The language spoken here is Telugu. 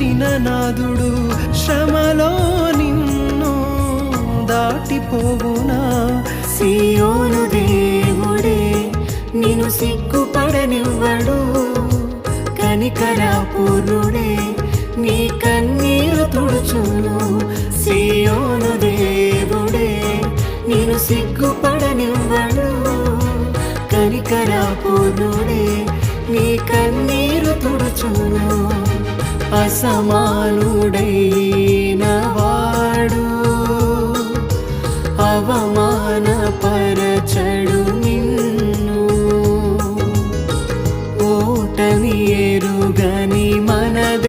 పిలిచిన నాదుడు శ్రమలో నిన్ను దాటిపోవునా? సియోను దేవుడే నిన్ను సిగ్గుపడనివ్వడు, కనికరపూర్ణుడే నీ కన్నీరు తుడుచును. సియోను దేవుడే నిన్ను సిగ్గుపడనివ్వడు, కనికరపూర్ణుడే నీ కన్నీరు తుడుచును. అసమానుడైన వాడు అవమానపరచడు